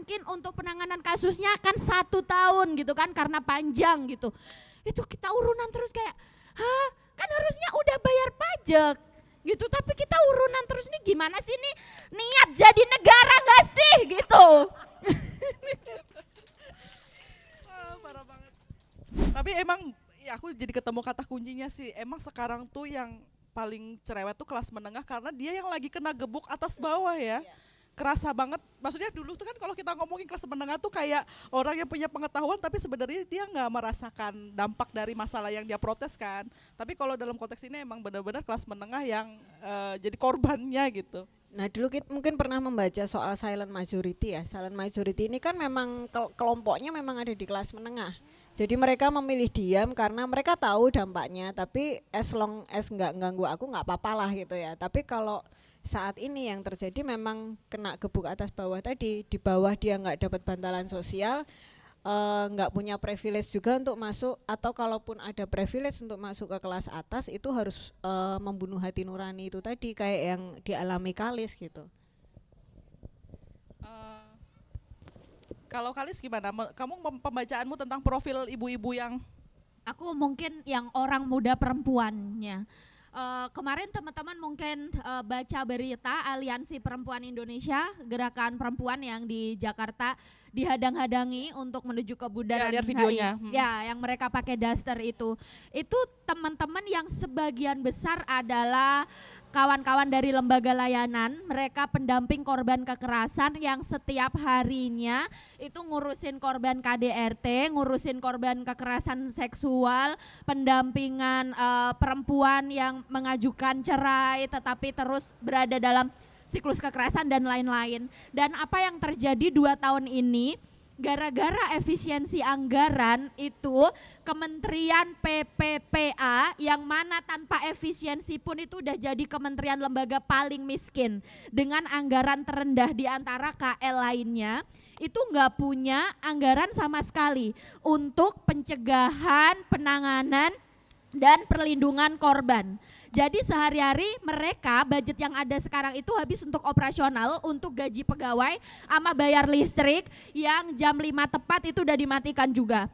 mungkin untuk penanganan kasusnya kan 1 tahun gitu kan karena panjang gitu. Itu kita urunan terus kayak, hah kan harusnya udah bayar pajak gitu, tapi kita urunan terus nih gimana sih nih niat jadi negara gak sih gitu. Parah banget. Tapi emang ya aku jadi ketemu kata kuncinya sih, emang sekarang tuh yang paling cerewet tuh kelas menengah karena dia yang lagi kena gebuk atas bawah ya. Kerasa banget, maksudnya dulu tuh kan kalau kita ngomongin kelas menengah tuh kayak orang yang punya pengetahuan tapi sebenarnya dia nggak merasakan dampak dari masalah yang dia protes kan. Tapi kalau dalam konteks ini emang benar-benar kelas menengah yang jadi korbannya gitu. Nah dulu kita mungkin pernah membaca soal silent majority ya. Silent majority ini kan memang kelompoknya memang ada di kelas menengah. Jadi mereka memilih diam karena mereka tahu dampaknya, tapi as long as nggak ganggu aku nggak apa-apa lah gitu ya. Tapi kalau saat ini yang terjadi memang kena gebuk atas bawah tadi, di bawah dia nggak dapat bantalan sosial, nggak punya privilege juga untuk masuk, atau kalaupun ada privilege untuk masuk ke kelas atas itu harus membunuh hati nurani itu tadi kayak yang dialami Kalis gitu. Kalau Kalis gimana? Kamu pembacaanmu tentang profil ibu-ibu yang Aku mungkin yang orang muda perempuannya. Kemarin teman-teman mungkin baca berita Aliansi Perempuan Indonesia, gerakan perempuan yang di Jakarta dihadang-hadangi untuk menuju ke Bundaran lihat videonya. HI. Ya, yang mereka pakai daster itu teman-teman yang sebagian besar adalah kawan-kawan dari lembaga layanan, mereka pendamping korban kekerasan yang setiap harinya itu ngurusin korban KDRT, ngurusin korban kekerasan seksual, pendampingan perempuan yang mengajukan cerai tetapi terus berada dalam siklus kekerasan dan lain-lain. Dan apa yang terjadi 2 tahun ini, gara-gara efisiensi anggaran itu Kementerian PPPA yang mana tanpa efisiensi pun itu udah jadi kementerian lembaga paling miskin dengan anggaran terendah di antara KL lainnya, itu nggak punya anggaran sama sekali untuk pencegahan, penanganan dan perlindungan korban. Jadi sehari-hari mereka budget yang ada sekarang itu habis untuk operasional, untuk gaji pegawai sama bayar listrik yang jam 5 tepat itu udah dimatikan juga.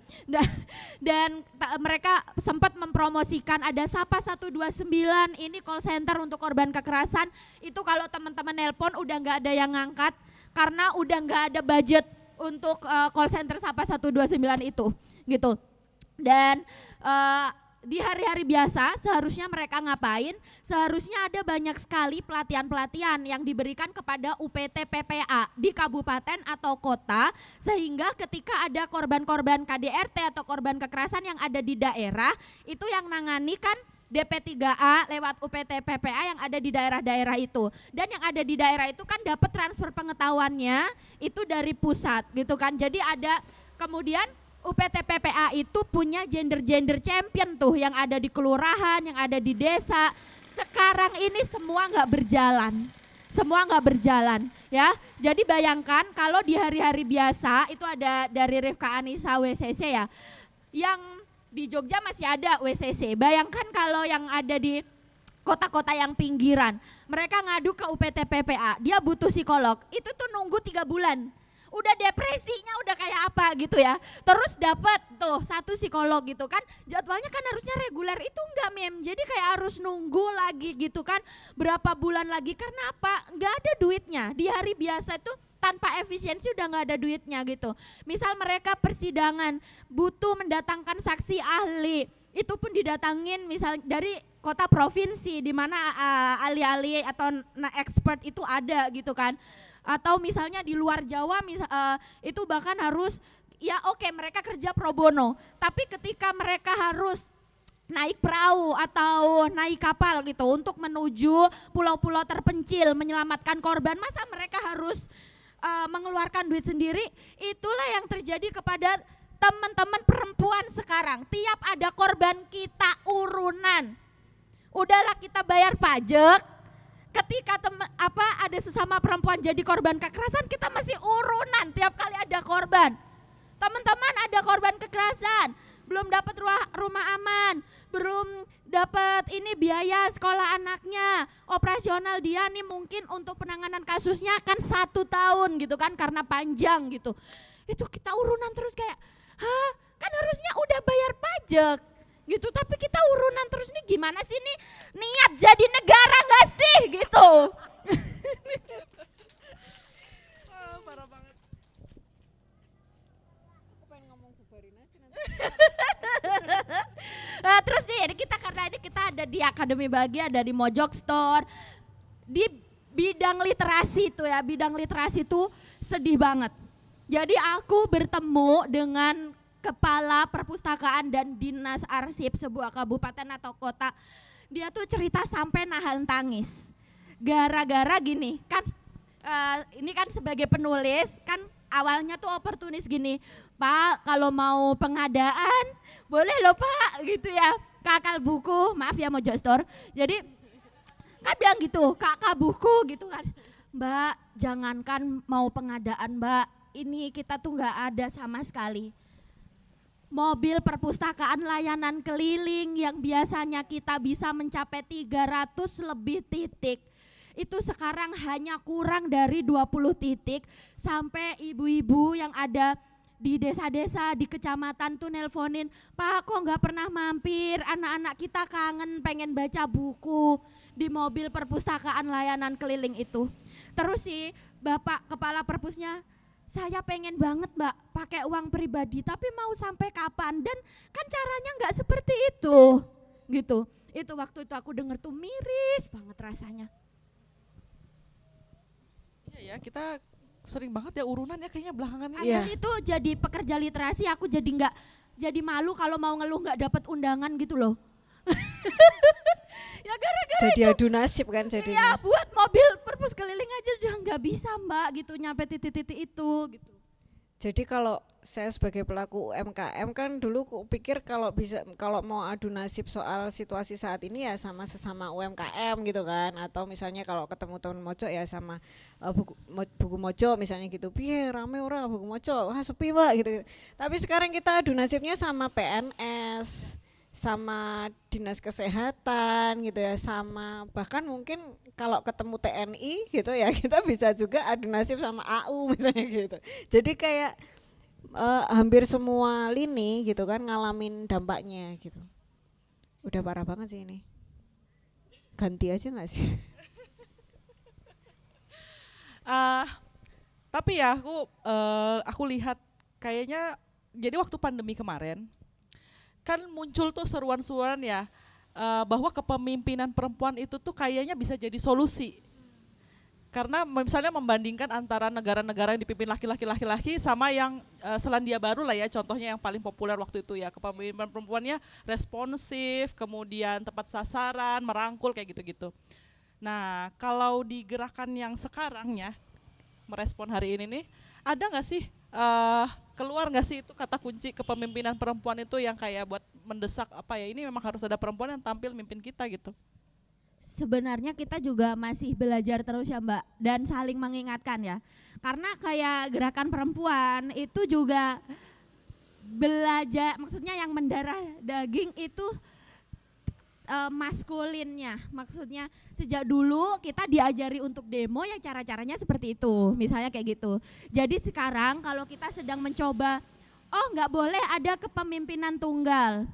Dan mereka sempat mempromosikan ada Sapa 129, ini call center untuk korban kekerasan. Itu kalau teman-teman nelpon udah nggak ada yang ngangkat karena udah nggak ada budget untuk call center Sapa 129 itu gitu. Dan di hari-hari biasa seharusnya mereka ngapain? Seharusnya ada banyak sekali pelatihan-pelatihan yang diberikan kepada UPT PPA di kabupaten atau kota, sehingga ketika ada korban-korban KDRT atau korban kekerasan yang ada di daerah, itu yang nangani kan DP3A lewat UPT PPA yang ada di daerah-daerah itu. Dan yang ada di daerah itu kan dapat transfer pengetahuannya itu dari pusat gitu kan. Jadi ada kemudian UPT PPA itu punya gender champion tuh yang ada di kelurahan, yang ada di desa. Sekarang ini semua nggak berjalan ya. Jadi bayangkan kalau di hari-hari biasa itu ada dari Rifka Anissa WCC ya, yang di Jogja masih ada WCC. Bayangkan kalau yang ada di kota-kota yang pinggiran, mereka ngadu ke UPT PPA, dia butuh psikolog, itu tuh nunggu 3 bulan. Udah depresinya udah kayak apa gitu ya, terus dapat tuh 1 psikolog gitu kan, jadwalnya kan harusnya reguler, itu enggak mem, jadi kayak harus nunggu lagi gitu kan berapa bulan lagi. Karena apa? Enggak ada duitnya. Di hari biasa itu tanpa efisiensi udah nggak ada duitnya gitu. Misal mereka persidangan butuh mendatangkan saksi ahli, itu pun didatangin misal dari kota provinsi di mana ahli-ahli atau expert itu ada gitu kan. Atau misalnya di luar Jawa itu bahkan harus ya oke, mereka kerja pro bono, tapi ketika mereka harus naik perahu atau naik kapal gitu untuk menuju pulau-pulau terpencil menyelamatkan korban, masa mereka harus mengeluarkan duit sendiri? Itulah yang terjadi kepada teman-teman perempuan sekarang. Tiap ada korban kita urunan. Udahlah kita bayar pajak. Ketika ada sesama perempuan jadi korban kekerasan, kita masih urunan tiap kali ada korban. Teman-teman ada korban kekerasan, belum dapat rumah aman, belum dapat ini biaya sekolah anaknya, operasional dia nih mungkin untuk penanganan kasusnya akan 1 tahun gitu kan karena panjang gitu. Itu kita urunan terus kayak, hah kan harusnya udah bayar pajak gitu, tapi kita urunan terus nih gimana sih nih niat jadi negara gak sih gitu. Parah banget. Nah, terus nih ini kita karena ini kita ada di Akademi Bahagia, ada di Mojok Store di bidang literasi itu ya, bidang literasi itu sedih banget. Jadi aku bertemu dengan kepala perpustakaan dan dinas arsip sebuah kabupaten atau kota. Dia tuh cerita sampai nahan tangis. Gara-gara gini kan, ini kan sebagai penulis kan awalnya tuh oportunis gini, Pak kalau mau pengadaan boleh loh Pak gitu ya, kakak buku, maaf ya Mojok Store. Jadi kan bilang gitu, kakak buku gitu kan, Mbak jangankan mau pengadaan Mbak, ini kita tuh nggak ada sama sekali. Mobil perpustakaan layanan keliling yang biasanya kita bisa mencapai 300 lebih titik, itu sekarang hanya kurang dari 20 titik, sampai ibu-ibu yang ada di desa-desa, di kecamatan tuh nelponin, Pak kok nggak pernah mampir, anak-anak kita kangen pengen baca buku di mobil perpustakaan layanan keliling itu. Terus sih Bapak Kepala Perpusnya, saya pengen banget Mbak pakai uang pribadi, tapi mau sampai kapan, dan kan caranya nggak seperti itu gitu. Itu waktu itu aku denger tuh miris banget rasanya. Iya ya, kita sering banget ya urunan ya kayaknya belakangan ini. Iya. Habis itu jadi pekerja literasi aku jadi nggak, jadi malu kalau mau ngeluh nggak dapat undangan gitu loh. Ya gara-gara Jadi itu. adu nasib kan Iya, jadinya. buat mobil perpus keliling aja udah nggak bisa Mbak gitu nyampe titik-titik itu gitu. Jadi kalau saya sebagai pelaku UMKM kan dulu pikir kalau bisa, kalau mau adu nasib soal situasi saat ini ya sama sesama UMKM gitu kan, atau misalnya kalau ketemu teman Mojo ya sama buku Mojo misalnya gitu, piye rame ora buku Mojo, wah sepi Mbak gitu. Tapi sekarang kita adu nasibnya sama PNS, sama dinas kesehatan gitu ya, sama bahkan mungkin kalau ketemu TNI gitu ya kita bisa juga adu nasib sama AU misalnya gitu. Jadi kayak hampir semua lini gitu kan ngalamin dampaknya gitu. Udah parah banget sih ini. Ganti aja nggak sih? Tapi ya aku lihat kayaknya jadi waktu pandemi kemarin kan muncul tuh seruan-seruan ya, bahwa kepemimpinan perempuan itu tuh kayaknya bisa jadi solusi. Karena misalnya membandingkan antara negara-negara yang dipimpin laki-laki sama yang Selandia Baru lah ya, contohnya yang paling populer waktu itu ya, kepemimpinan perempuannya responsif, kemudian tepat sasaran, merangkul kayak gitu-gitu. Nah kalau di gerakan yang sekarang ya, merespon hari ini nih, ada nggak sih keluar nggak sih itu kata kunci kepemimpinan perempuan itu yang kayak buat mendesak apa ya, ini memang harus ada perempuan yang tampil mimpin kita gitu. Sebenarnya kita juga masih belajar terus ya Mbak, dan saling mengingatkan ya. Karena kayak gerakan perempuan itu juga belajar, maksudnya yang mendarah daging itu maskulinnya, maksudnya sejak dulu kita diajari untuk demo ya cara-caranya seperti itu, misalnya kayak gitu. Jadi sekarang kalau kita sedang mencoba, oh nggak boleh ada kepemimpinan tunggal,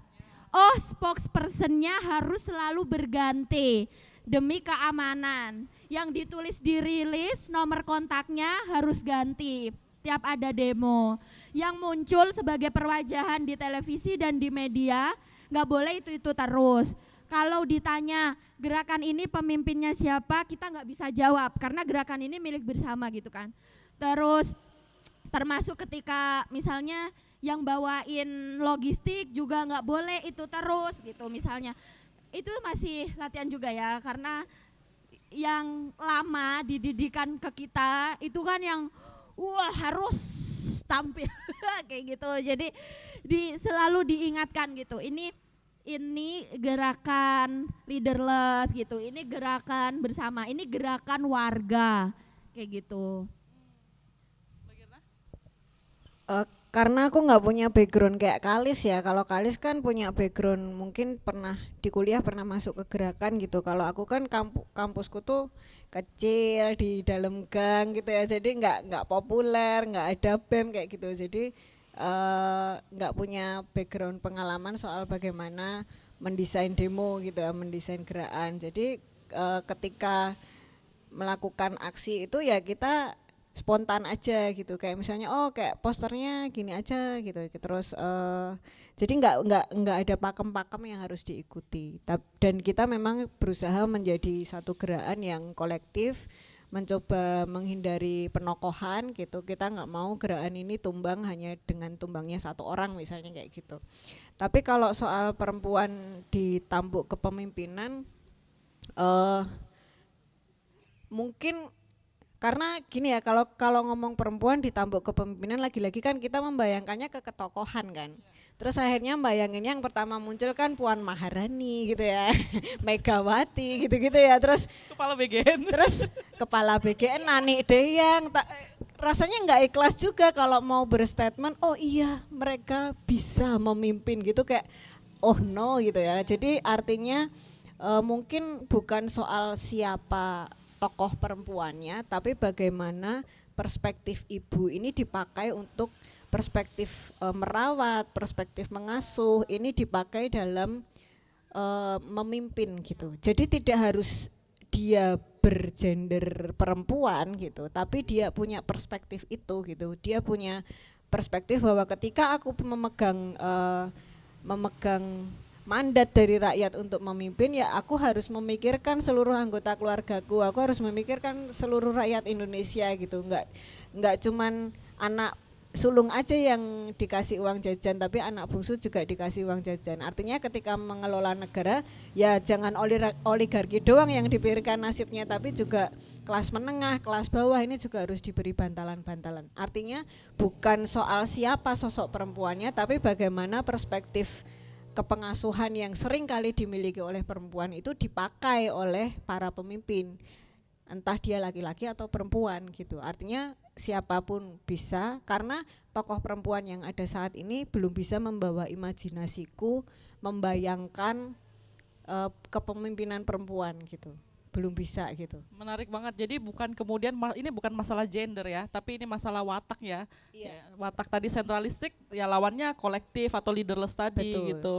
oh spokespersonnya harus selalu berganti demi keamanan, yang ditulis di rilis nomor kontaknya harus ganti tiap ada demo, yang muncul sebagai perwajahan di televisi dan di media nggak boleh itu terus. Kalau ditanya gerakan ini pemimpinnya siapa, kita nggak bisa jawab karena gerakan ini milik bersama gitu kan. Terus termasuk ketika misalnya yang bawain logistik juga nggak boleh itu terus gitu misalnya. Itu masih latihan juga ya, karena yang lama dididikan ke kita itu kan yang wah harus tampil kayak gitu. Jadi selalu diingatkan gitu. Ini gerakan leaderless gitu, ini gerakan bersama, ini gerakan warga kayak gitu. Karena aku nggak punya background kayak Kalis ya. Kalau Kalis kan punya background mungkin pernah di kuliah pernah masuk ke gerakan gitu. Kalau aku kan kampusku tuh kecil di dalam gang gitu ya. Jadi nggak populer, nggak ada BEM kayak gitu. Jadi nggak punya background pengalaman soal bagaimana mendesain demo gitu ya, mendesain gerakan. Jadi ketika melakukan aksi itu ya kita spontan aja gitu, kayak misalnya oh kayak posternya gini aja gitu, terus jadi nggak ada pakem-pakem yang harus diikuti. Dan kita memang berusaha menjadi satu gerakan yang kolektif, mencoba menghindari penokohan gitu. Kita nggak mau gerakan ini tumbang hanya dengan tumbangnya satu orang misalnya kayak gitu. Tapi kalau soal perempuan di tampuk kepemimpinan mungkin karena gini ya, kalau ngomong perempuan di tampuk kepemimpinan lagi-lagi kan kita membayangkannya ke ketokohan kan. Terus akhirnya bayangin yang pertama muncul kan Puan Maharani gitu ya, Megawati gitu-gitu ya. Terus Kepala BGN. terus kepala BGN Nani Deyang, rasanya nggak ikhlas juga kalau mau berstatement oh iya mereka bisa memimpin gitu, kayak oh no gitu ya. Jadi artinya mungkin bukan soal siapa tokoh perempuannya, tapi bagaimana perspektif ibu ini dipakai untuk perspektif merawat, perspektif mengasuh, ini dipakai dalam memimpin gitu. Jadi tidak harus dia bergender perempuan gitu, tapi dia punya perspektif itu gitu. Dia punya perspektif bahwa ketika aku memegang mandat dari rakyat untuk memimpin, ya aku harus memikirkan seluruh anggota keluargaku, aku harus memikirkan seluruh rakyat Indonesia gitu. Nggak cuman anak sulung aja yang dikasih uang jajan, tapi anak bungsu juga dikasih uang jajan. Artinya ketika mengelola negara ya jangan oligarki doang yang diberikan nasibnya, tapi juga kelas menengah, kelas bawah ini juga harus diberi bantalan-bantalan. Artinya bukan soal siapa sosok perempuannya, tapi bagaimana perspektif kepengasuhan yang sering kali dimiliki oleh perempuan itu dipakai oleh para pemimpin, entah dia laki-laki atau perempuan gitu. Artinya siapapun bisa, karena tokoh perempuan yang ada saat ini belum bisa membawa imajinasiku membayangkan kepemimpinan perempuan gitu, belum bisa gitu. Menarik banget. Jadi bukan kemudian ini bukan masalah gender ya, tapi ini masalah watak ya. Iya. Watak tadi sentralistik, ya lawannya kolektif atau leaderless tadi Betul. gitu.